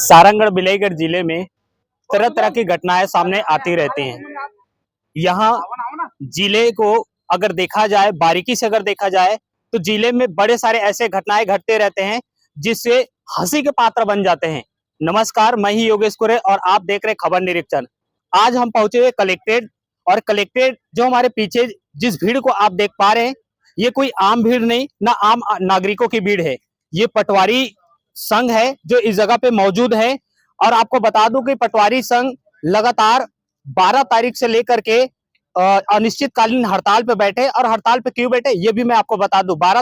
सारंगढ़ बिलाईगढ़ जिले में तरह तरह की घटनाएं सामने आती रहती हैं। यहाँ जिले को अगर देखा जाए, बारीकी से अगर देखा जाए, तो जिले में बड़े सारे ऐसे घटनाएं घटते रहते हैं जिससे हंसी के पात्र बन जाते हैं। नमस्कार, मैं ही योगेश कुरे और आप देख रहे खबर निरीक्षण। आज हम पहुंचे हुए कलेक्ट्रेट, और कलेक्ट्रेट जो हमारे पीछे जिस भीड़ को आप देख पा रहे हैं, ये कोई आम भीड़ नहीं, ना आम नागरिकों की भीड़ है। ये पटवारी संघ है जो इस जगह पे मौजूद है। और आपको बता दूं कि पटवारी संघ लगातार 12 तारीख से लेकर के अनिश्चितकालीन हड़ताल पे बैठे। और हड़ताल पे क्यों बैठे ये भी मैं आपको बता दूं। 12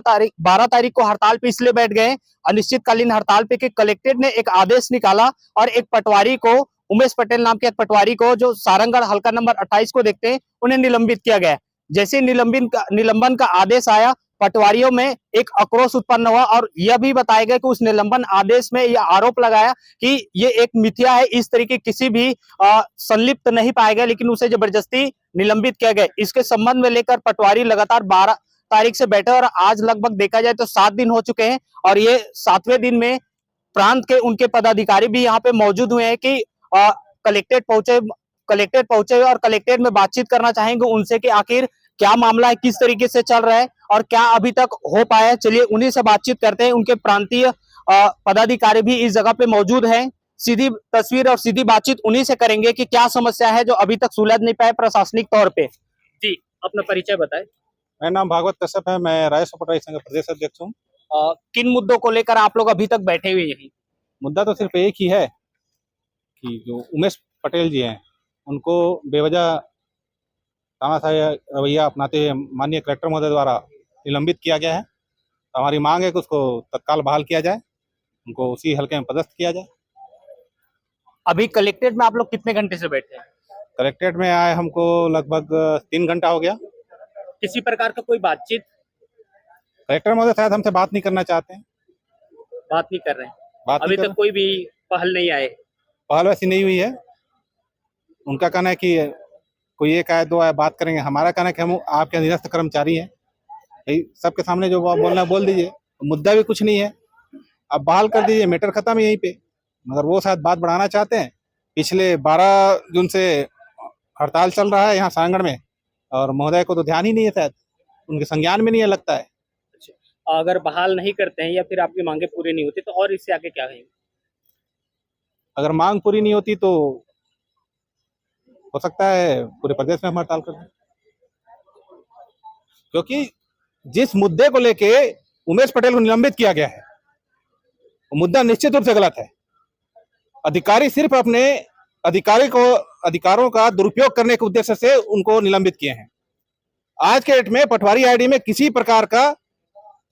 तारीख को हड़ताल पे इसलिए बैठ गए, अनिश्चितकालीन हड़ताल पे, कि कलेक्ट्रेट ने एक आदेश निकाला और एक पटवारी को, उमेश पटेल नाम के एक पटवारी को, जो सारंगढ़ हल्का नंबर 28 को देखते हैं, उन्हें निलंबित किया गया। जैसे निलंबन का आदेश आया, पटवारियों में एक आक्रोश उत्पन्न हुआ और यह भी बताया गया कि उस निलंबन आदेश में यह आरोप लगाया कि ये एक मिथ्या है, इस तरीके किसी भी संलिप्त नहीं पाया गया, लेकिन उसे जबरदस्ती निलंबित किया गया। इसके संबंध में लेकर पटवारी लगातार 12 तारीख से बैठे और आज लगभग देखा जाए तो 7 दिन हो चुके हैं। और ये 7वें दिन में प्रांत के उनके पदाधिकारी भी यहाँ पे मौजूद हुए हैं कि कलेक्ट्रेट पहुंचे और कलेक्ट्रेट में बातचीत करना चाहेंगे उनसे कि आखिर क्या मामला है, किस तरीके से चल रहा है और क्या अभी तक हो पाया है। चलिए उन्हीं से बातचीत करते हैं। उनके प्रांतीय पदाधिकारी भी इस जगह पे मौजूद हैं। सीधी तस्वीर और सीधी बातचीत उन्हीं से करेंगे कि क्या समस्या है जो अभी तक सुलझ नहीं पाए प्रशासनिक तौर पे। जी, अपना परिचय बताएं। मेरा नाम भागवत कश्यप है, मैं राजस्व पटवारी संघ प्रदेश अध्यक्ष हूँ। किन मुद्दों को लेकर आप लोग अभी तक बैठे हुए हैं? मुद्दा तो सिर्फ एक ही है कि जो उमेश पटेल जी हैं, उनको बेवजह तानाशाही रवैया अपनाते हुए माननीय कलेक्टर महोदय द्वारा निलंबित किया गया है। तो हमारी मांग है कि उसको तत्काल बहाल किया जाए, उनको उसी हल्के में पदस्थ किया जाए। अभी कलेक्ट्रेट में आप लोग कितने घंटे से बैठे हैं? कलेक्ट्रेट में आए हमको लगभग 3 घंटा हो गया। किसी प्रकार का कोई बातचीत? कलेक्टर महोदय शायद हमसे बात नहीं करना चाहते हैं। बात नहीं कर रहे हैं? बात अभी तक कोई भी पहल नहीं आए? पहल वैसी नहीं हुई है। उनका कहना है कि कोई एक आए दो आए बात करेंगे। हमारा कहना है कि हम आपके अधीनस्थ कर्मचारी हैं, सबके सामने जो बोलना है बोल दीजिए। मुद्दा भी कुछ नहीं है, अब बहाल कर दीजिए, मैटर खत्म है यहीं पे। मगर वो शायद बात बढ़ाना चाहते हैं। पिछले 12 जून से हड़ताल चल रहा है यहाँ सारंगढ़ में, और महोदय को तो ध्यान ही नहीं है, शायद उनके संज्ञान में नहीं है लगता है। अगर बहाल नहीं करते हैं या फिर आपकी मांगे पूरी नहीं होती तो और इससे आगे क्या कहेंगे? अगर मांग पूरी नहीं होती तो हो सकता है पूरे प्रदेश में हम हड़ताल कर दें, क्योंकि जिस मुद्दे को लेके उमेश पटेल को निलंबित किया गया है वो मुद्दा निश्चित रूप से गलत है। अधिकारी सिर्फ अपने अधिकारों का दुरुपयोग करने के उद्देश्य से उनको निलंबित किए हैं। आज के डेट में पटवारी आईडी में किसी प्रकार का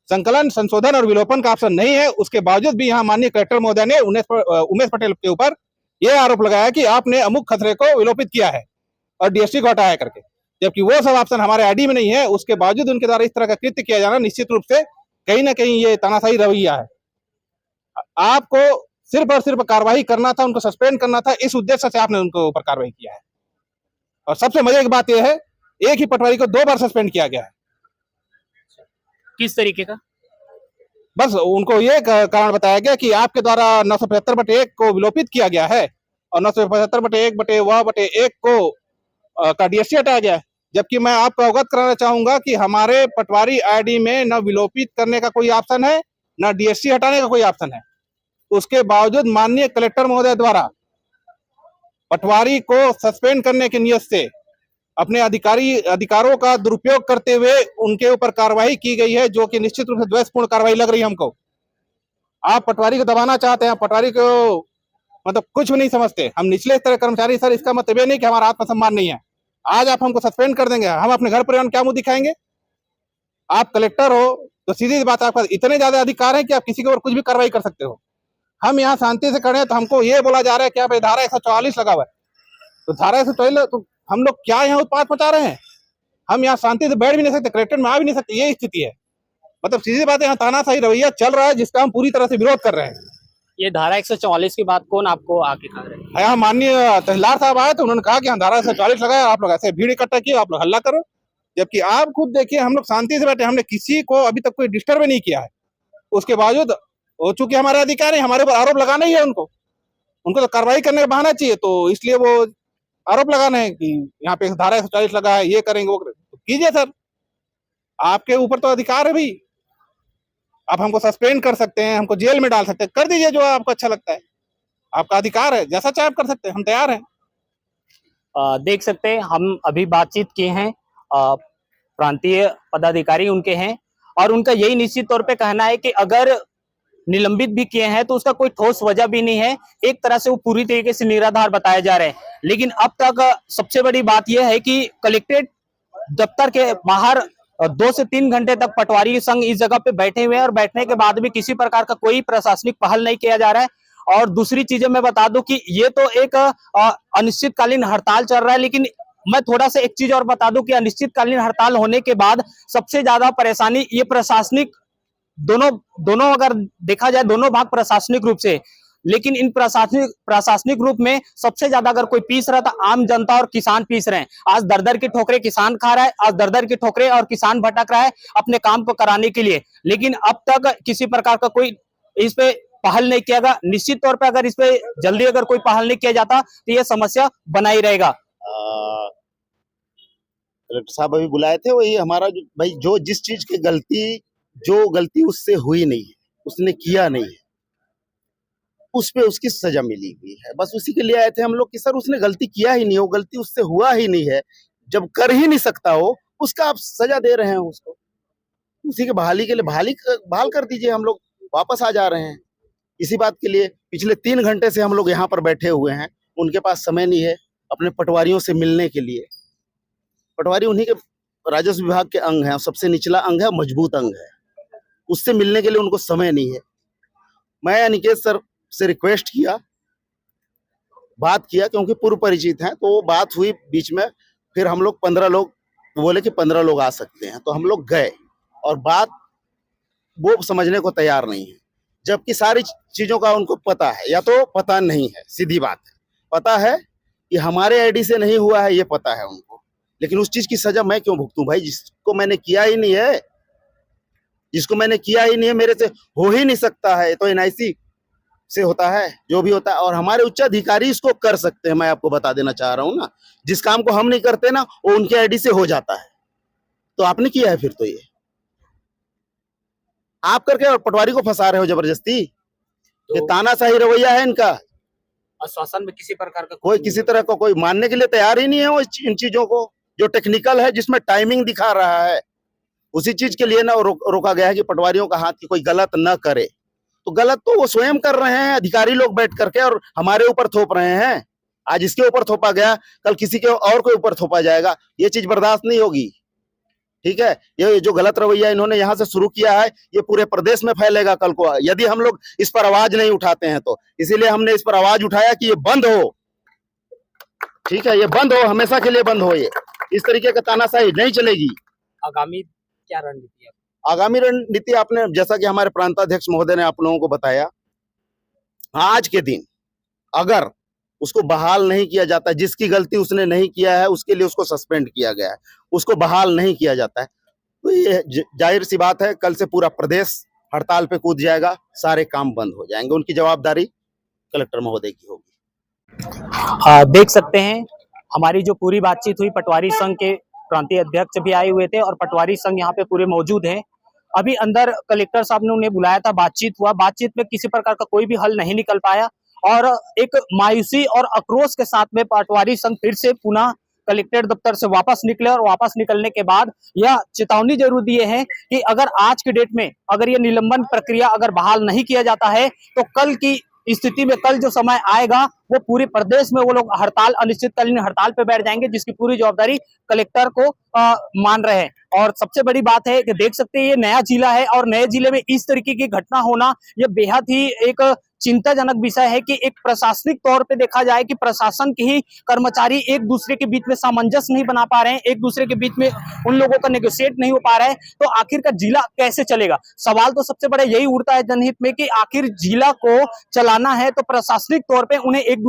संकलन, संशोधन और विलोपन का ऑप्शन नहीं है। उसके बावजूद भी यहाँ माननीय कलेक्टर महोदय ने उमेश पटेल के ऊपर यह आरोप लगाया कि आपने अमुक खसरे को विलोपित किया है और डीएसटी को हटाया करके, जबकि वो सब ऑप्शन हमारे आईडी में नहीं है। उसके बावजूद उनके द्वारा इस तरह का कृत्य किया जाना निश्चित रूप से कहीं ना कहीं ये तानाशाही रवैया है। आपको सिर्फ और सिर्फ कार्रवाई करना था, उनको सस्पेंड करना था, इस उद्देश्य से आपने उनको ऊपर कार्रवाई किया है। और सबसे मजे की बात यह है, एक ही पटवारी को 2 बार सस्पेंड किया गया है। किस तरीके का? बस उनको ये कारण बताया गया कि आपके द्वारा 975/1 को विलोपित किया गया है और 975/1/1 को का डीएसटी हटाया गया है। जबकि मैं आपको अवगत कराना चाहूंगा कि हमारे पटवारी आईडी में न विलोपित करने का कोई ऑप्शन है, न डीएसटी हटाने का कोई ऑप्शन है। उसके बावजूद माननीय कलेक्टर महोदय द्वारा पटवारी को सस्पेंड करने की नियत से अपने अधिकारों का दुरुपयोग करते हुए उनके ऊपर कार्रवाई की गई है, जो कि निश्चित रूप से द्वेषपूर्ण कार्रवाई लग रही है हमको। आप पटवारी को दबाना चाहते हैं, पटवारी को मतलब कुछ भी नहीं समझते। हम निचले स्तर कर्मचारी सर, इसका मतलब ये नहीं कि हमारा आत्मसम्मान नहीं है। आज आप हमको सस्पेंड कर देंगे, हम अपने घर परिवार क्या मुंह दिखाएंगे? आप कलेक्टर हो तो सीधी बात, आपका इतने ज्यादा अधिकार है कि आप किसी के ऊपर कुछ भी कार्रवाई कर सकते हो। हम यहाँ शांति से खड़े हैं तो हमको ये बोला जा रहा है कि आप धारा 144 लगा हुआ है, तो धारा 144 तो हम लोग क्या यहाँ उत्पात मचा रहे हैं? हम यहाँ शांति से बैठ भी नहीं सकते, कलेक्ट्रेट में आ भी नहीं सकते, ये स्थिति है। मतलब सीधी बात है, यहाँ तानाशाही रवैया चल रहा है जिसका हम पूरी तरह से विरोध कर रहे हैं। ये धारा 144 की बात कौन आपको आके कहा रहे हैं? यहाँ माननीय तहसीलदार साहब आए तो उन्होंने कहा कि यहाँ धारा 144 लगाया, आप लोग ऐसे भीड़ इकट्ठा किए, आप लोग हल्ला करो। जबकि आप खुद देखिए, हम लोग शांति से बैठे, हमने किसी को अभी तक कोई डिस्टर्ब नहीं किया है। उसके बावजूद हो चुके हमारे अधिकारी, हमारे ऊपर आरोप लगाना ही है उनको। उनको तो कार्रवाई करने का बहाना चाहिए, तो इसलिए वो आरोप लगाना है कि यहाँ पे धारा 140 लगा है, ये करेंगे वो करेंगे। तो कीजिए सर, आपके ऊपर तो अधिकार है भाई। आप हमको सस्पेंड कर सकते हैं, हमको जेल में डाल सकते हैं, कर दीजिए जो आपको अच्छा लगता है, आपका अधिकार है, जैसा चाहे आप कर सकते हैं, हम तैयार हैं। देख सकते हैं हम अभी बातचीत किए हैं, प्रांतीय पदाधिकारी उनके हैं और उनका यही निश्चित तौर पे कहना है कि अगर निलंबित भी किए हैं तो उसका कोई ठोस वजह भी नहीं है, एक तरह से वो पूरी तरीके से निराधार बताए जा रहे हैं। लेकिन अब तक सबसे बड़ी बात यह है कि कलेक्ट्रेट दफ्तर के बाहर 2 से 3 घंटे तक पटवारी संघ इस जगह पे बैठे हुए हैं और बैठने के बाद भी किसी प्रकार का कोई प्रशासनिक पहल नहीं किया जा रहा है। और दूसरी चीजें मैं बता दूं कि ये तो एक अनिश्चितकालीन हड़ताल चल रहा है, लेकिन मैं थोड़ा सा एक चीज और बता दूं कि अनिश्चितकालीन हड़ताल होने के बाद सबसे ज्यादा परेशानी ये प्रशासनिक दोनों अगर देखा जाए दोनों भाग प्रशासनिक रूप से, लेकिन इन प्रशासनिक रूप में सबसे ज्यादा अगर कोई पीस रहा था आम जनता और किसान पीस रहे हैं। आज दर-दर की ठोकरें किसान खा रहा है, आज दर-दर की ठोकरें और किसान भटक रहा है अपने काम को कराने के लिए, लेकिन अब तक किसी प्रकार का कोई इस पे पहल नहीं किया गया। निश्चित तौर पे अगर इस पे जल्दी अगर कोई पहल नहीं किया जाता तो ये समस्या बना ही रहेगा। कलेक्टर साहब अभी बुलाए थे, वही हमारा जो भाई जो जिस चीज की गलती उससे हुई नहीं है, उसने किया नहीं है, उस पे उसकी सजा मिली हुई है। बस उसी के लिए आए थे हम लोग कि सर उसने गलती किया ही नहीं, वो गलती उससे हुआ ही नहीं है, जब कर ही नहीं सकता हो उसका आप सजा दे रहे हैं उसको, उसी के बहाली के लिए बहाल कर दीजिए। हम लोग वापस आ जा रहे हैं इसी बात के लिए। पिछले 3 घंटे से हम लोग यहाँ पर बैठे हुए हैं, उनके पास समय नहीं है अपने पटवारियों से मिलने के लिए। पटवारी उन्हीं के राजस्व विभाग के अंग हैं, सबसे निचला अंग है, मजबूत अंग है, उससे मिलने के लिए उनको समय नहीं है। मैं अनिकेत सर से रिक्वेस्ट किया, बात किया, क्योंकि पूर्व परिचित हैं, तो वो बात हुई बीच में। फिर हम लोग 15 लोग बोले कि 15 लोग आ सकते हैं, तो हम लोग गए और बात वो समझने को तैयार नहीं है, जबकि सारी चीजों का उनको पता है, या तो पता नहीं है, सीधी बात है। पता है कि हमारे आईडी से नहीं हुआ है, ये पता है उनको, लेकिन उस चीज की सजा मैं क्यों भुगतूं भाई, जिसको मैंने किया ही नहीं है, जिसको मैंने किया ही नहीं है, मेरे से हो ही नहीं सकता है। तो एनआईसी से होता है जो भी होता है, और हमारे उच्च अधिकारी इसको कर सकते हैं। मैं आपको बता देना चाह रहा हूँ ना, जिस काम को हम नहीं करते ना, वो उनके आईडी से हो जाता है। तो आपने किया है, फिर तो ये आप करके और पटवारी को फंसा रहे हो जबरदस्ती। ये तानाशाही रवैया है इनका। आश्वासन में किसी प्रकार का कोई किसी तरह का कोई मानने के लिए तैयार ही नहीं है वो इन चीजों को, जो टेक्निकल है, जिसमें टाइमिंग दिखा रहा है, उसी चीज के लिए ना रोका गया है कि पटवारियों का हाथ की कोई गलत न करे। तो गलत तो वो स्वयं कर रहे हैं, अधिकारी लोग बैठ करके, और हमारे ऊपर थोप रहे हैं। आज इसके ऊपर थोपा गया, कल किसी के और के ऊपर थोपा जाएगा, ये चीज बर्दाश्त नहीं होगी। ठीक है, ये जो गलत रवैया इन्होंने यहाँ से शुरू किया है, ये पूरे प्रदेश में फैलेगा कल को, यदि हम लोग इस पर आवाज नहीं उठाते हैं तो। इसीलिए हमने इस पर आवाज उठाया कि ये बंद हो। ठीक है, ये बंद हो, हमेशा के लिए बंद हो। ये इस तरीके का तानाशाही नहीं चलेगी। आगामी क्या रणनीति है? आगामी रणनीति आपने, जैसा कि हमारे प्रांताध्यक्ष महोदय ने आप लोगों को बताया, आज के दिन अगर उसको बहाल नहीं किया जाता, जिसकी गलती उसने नहीं किया है उसके लिए उसको सस्पेंड किया गया है, उसको बहाल नहीं किया जाता है, तो ये जाहिर सी बात है कल से पूरा प्रदेश हड़ताल पे कूद जाएगा, सारे काम बंद हो जाएंगे। उनकी जवाबदारी कलेक्टर महोदय की होगी। देख सकते हैं हमारी जो पूरी बातचीत हुई, पटवारी संघ के प्रांतीय अध्यक्ष भी आए हुए थे और पटवारी संघ यहाँ पे पूरे मौजूद हैं। अभी अंदर कलेक्टर साहब ने उन्हें बुलाया था, बातचीत हुआ, बातचीत में किसी प्रकार का कोई भी हल नहीं निकल पाया और एक मायूसी और आक्रोश के साथ में पटवारी संघ फिर से पुनः कलेक्ट्रेट दफ्तर से वापस निकले और वापस निकलने के बाद यह चेतावनी जरूर दिए हैं कि अगर आज के डेट में अगर ये निलंबन प्रक्रिया अगर बहाल नहीं किया जाता है तो कल की स्थिति में, कल जो समय आएगा वो पूरे प्रदेश में वो लोग हड़ताल, अनिश्चितकालीन हड़ताल पे बैठ जाएंगे, जिसकी पूरी जवाबदारी कलेक्टर को मान रहे हैं। और सबसे बड़ी बात है कि देख सकते हैं ये नया जिला है और नए जिले में इस तरीके की घटना होना ये बेहद ही एक चिंताजनक विषय है कि एक प्रशासनिक तौर पे देखा जाए कि प्रशासन के ही कर्मचारी एक दूसरे के बीच में सामंजस्य नहीं बना पा रहे हैं, एक दूसरे के बीच में उन लोगों का नेगोशिएट नहीं हो पा रहा है, तो आखिर का जिला कैसे चलेगा? सवाल तो सबसे बड़ा यही उठता है जनहित में कि आखिर जिला को चलाना है तो प्रशासनिक तौर पे उन्हें एक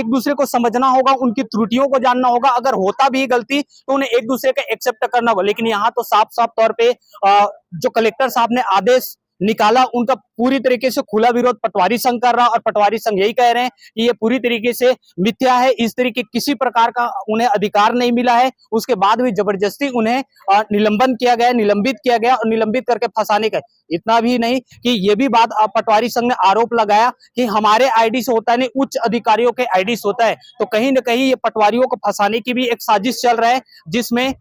दूसरे को समझना होगा, उनकी त्रुटियों को जानना होगा, अगर होता भी गलती तो उन्हें एक दूसरे का एक्सेप्ट करना होगा। लेकिन यहाँ तो साफ साफ तौर पे जो कलेक्टर साहब ने आदेश निकाला, उनका पूरी तरीके से खुला विरोध पटवारी संघ कर रहा, और पटवारी संघ यही कह रहे हैं कि ये पूरी तरीके से मिथ्या है, इस तरीके किसी प्रकार का उन्हें अधिकार नहीं मिला है। उसके बाद भी जबरदस्ती उन्हें निलंबन किया गया, निलंबित किया गया, और निलंबित करके फंसाने का। इतना भी नहीं कि ये भी बात पटवारी संघ ने आरोप लगाया कि हमारे आईडी से होता नहीं, उच्च अधिकारियों के आईडी से होता है। तो कहीं न कहीं ये पटवारियों को फंसाने की भी एक साजिश चल रहा है, जिसमें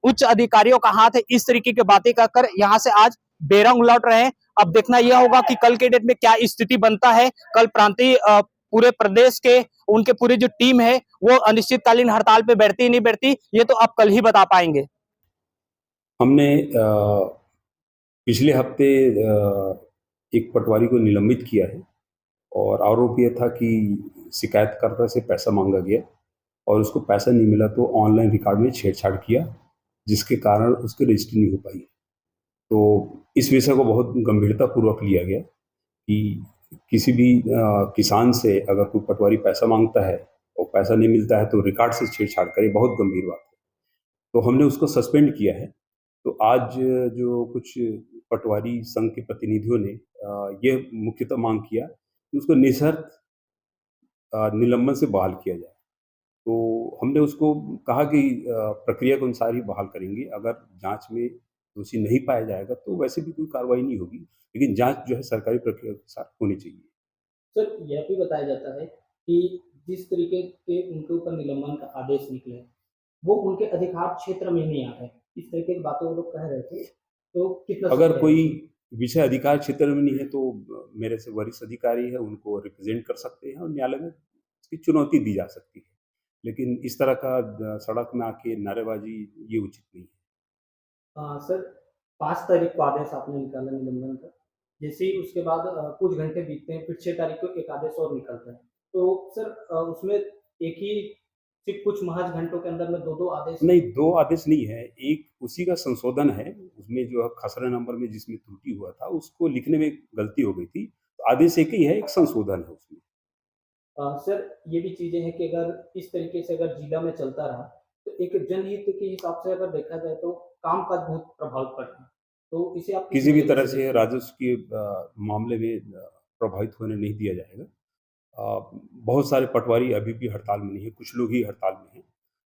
उच्च अधिकारियों का हाथ है। इस तरीके की बातें कर यहाँ से आज बेरंग लौट रहे हैं। अब देखना यह होगा कि कल के डेट में क्या स्थिति बनता है। कल प्रांतीय पूरे प्रदेश के उनके पूरी जो टीम है वो अनिश्चितकालीन हड़ताल पे बैठती नहीं बैठती, ये तो आप कल ही बता पाएंगे। हमने पिछले हफ्ते एक पटवारी को निलंबित किया है, और आरोप यह था कि शिकायतकर्ता से पैसा मांगा गया और उसको पैसा नहीं मिला, तो ऑनलाइन रिकॉर्ड में छेड़छाड़ किया, जिसके कारण उसकी रजिस्ट्री नहीं हो पाई। तो इस विषय को बहुत गंभीरतापूर्वक लिया गया कि किसी भी किसान से अगर कोई पटवारी पैसा मांगता है और पैसा नहीं मिलता है तो रिकॉर्ड से छेड़छाड़ करे, बहुत गंभीर बात है। तो हमने उसको सस्पेंड किया है। तो आज जो कुछ पटवारी संघ के प्रतिनिधियों ने ये मुख्यतः मांग किया कि उसको निशर्त निलंबन से बहाल किया जाए। तो हमने उसको कहा कि प्रक्रिया के अनुसार ही बहाल करेंगे, अगर जांच में दोषी नहीं पाया जाएगा तो वैसे भी कोई कार्रवाई नहीं होगी, लेकिन जांच जो है सरकारी प्रक्रिया के अनुसार होनी चाहिए। सर, यह भी बताया जाता है कि जिस तरीके के उनके ऊपर निलंबन का आदेश निकले, वो उनके अधिकार क्षेत्र में नहीं आ रहे, इस तरीके की बातें वो लोग कह रहे थे। तो कितना अगर कोई विषय अधिकार क्षेत्र में नहीं है तो मेरे से वरिष्ठ अधिकारी है, उनको रिप्रेजेंट कर सकते हैं और न्यायालय में इसकी चुनौती दी जा सकती है, लेकिन इस तरह का सड़क में आके नारेबाजी ये उचित नहीं है। सर, 5 तारीख को आदेश आपने निकाला निलंबन का, जैसे ही उसके बाद कुछ घंटे बीतते हैं, फिर 6 तारीख को एक आदेश और निकलता है। तो सर उसमें एक ही सिर्फ कुछ महज घंटों के अंदर में 2-2 आदेश नहीं, 2 आदेश नहीं है, एक उसी का संशोधन है। उसमें जो खसरा नंबर में जिसमें त्रुटि हुआ था उसको लिखने में गलती हो गई थी। तो आदेश एक ही है, एक संशोधन है उसमें। सर, ये भी चीज़ें हैं कि अगर इस तरीके से अगर जिला में चलता रहा, तो एक जनहित के हिसाब से अगर देखा जाए तो कामकाज बहुत प्रभावित पड़ता है। तो इसे आप किसी भी तरह से राजस्व के मामले में प्रभावित होने नहीं दिया जाएगा। बहुत सारे पटवारी अभी भी हड़ताल में नहीं है, कुछ लोग ही हड़ताल में हैं।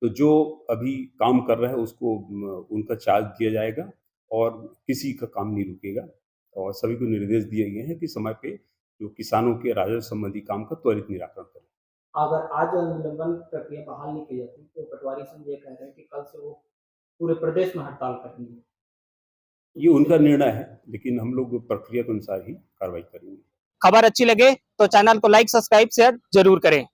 तो जो अभी काम कर रहा है उसको उनका चार्ज दिया जाएगा और किसी का काम नहीं रुकेगा, और सभी को निर्देश दिए गए हैं कि समय पे जो किसानों के राजस्व संबंधी काम का त्वरित निराकरण करें। अगर आज निलंबन प्रक्रिया बहाल नहीं की जाती तो पटवारी संघ ये कह रहे हैं कि कल से वो पूरे प्रदेश में हड़ताल करेंगे। ये उनका निर्णय है, लेकिन हम लोग प्रक्रिया के अनुसार ही कार्रवाई करेंगे। खबर अच्छी लगे तो चैनल को लाइक, सब्सक्राइब, शेयर जरूर करें।